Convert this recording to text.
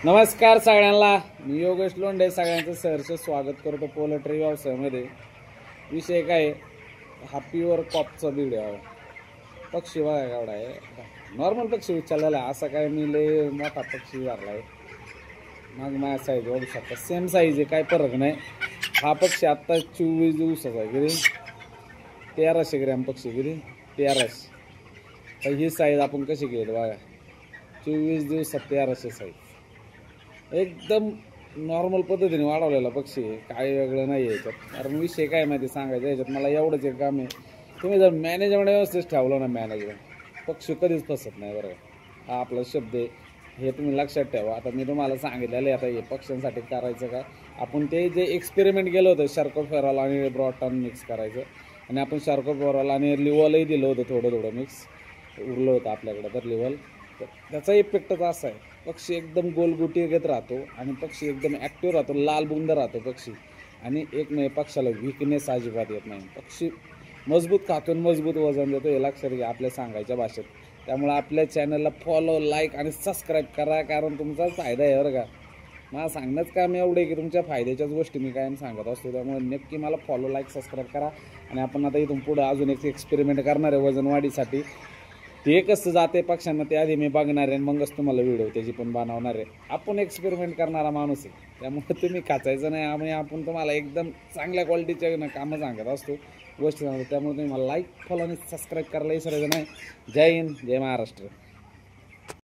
नमस्कार सगळ्यांना, मी योगेश लोंढे सगळ्यांचं सहर्ष स्वागत करतो पोल्ट्री व्यवसायामध्ये. विषय काय हा प्युअर कॉपचा व्हिडिओ आहे. पक्षी बघा एवढा आहे, नॉर्मल पक्षी उचललेला आहे, असा काय मी लय मोठा पक्षी धरला आहे. मग माझ्या साईज बघू शकता, सेम साईज आहे, काय फरक नाही. हा पक्षी आत्ता 24 दिवसाचा आहे, गिरी 1300 ग्रॅम पक्षी, गिरी 1300. तर ही साईज आपण कशी घेतो बघा, 24 दिवसात 1300 साईज. एकदम नॉर्मल पद्धतीने वाढवलेला पक्षी आहे, काही वेगळं नाही आहे याच्यात. कारण विषय काय माहिती सांगायचं याच्यात मला एवढंच एक काम आहे, तुम्ही जर मॅनेजमेंट व्यवस्थित ठेवलं ना, मॅनेजमेंट पक्षी कधीच फसत नाही बरं. हा आपला शब्द आहे, हे तुम्ही लक्षात ठेवा. आता मी तुम्हाला सांगितलेलं आहे, आता हे पक्ष्यांसाठी करायचं काय, आपण ते जे एक्सपेरिमेंट केलं होतं शार्कोफेरॉल आणि ब्रॉटन मिक्स करायचं, आणि आपण शार्कोफेरॉल आणि लिव्हलही दिलं होतं, थोडं थोडं मिक्स उरलं होतं आपल्याकडं तर लिव्हल. तर त्याचा इफेक्टच असा आहे, पक्षी एकदम गोलगुटी घेत राहतो आणि पक्षी एकदम ॲक्टिव्ह राहतो, लाल बुंद राहतो पक्षी. आणि एक नाही, पक्षाला वीकनेस अजिबात येत नाही, पक्षी मजबूत खातो, मजबूत वजन देतो, हे लक्षात घ्या आपल्या सांगायच्या भाषेत. त्यामुळे आपल्या चॅनलला फॉलो, लाईक आणि सबस्क्राईब करा, कारण तुमचाच फायदा आहे बरं का. मला सांगणंच काम एवढं आहे की तुमच्या फायद्याच्याच गोष्टी मी कायम सांगत असतो. त्यामुळे नक्की मला फॉलो, लाईक, सबस्क्राईब करा. आणि आपण आता इथून पुढं अजून एक एक्सपेरिमेंट करणार आहे वजन वाढीसाठी. ते कसं जाते पक्ष्यांना ते आधी मी बघणार आहे, मगच तुम्हाला व्हिडिओ त्याची पण बनवणार आहे. आपण एक्सपेरिमेंट करणारा माणूस आहे, त्यामुळे तुम्ही खाचायचं नाही. आम्ही आपण तुम्हाला एकदम चांगल्या क्वालिटीच्या कामं सांगत असतो, गोष्टी सांगतो. त्यामुळे तुम्ही मला लाईक, फॉलो आणि सबस्क्राईब करायला विसरायचं नाही. जय हिंद, जय महाराष्ट्र.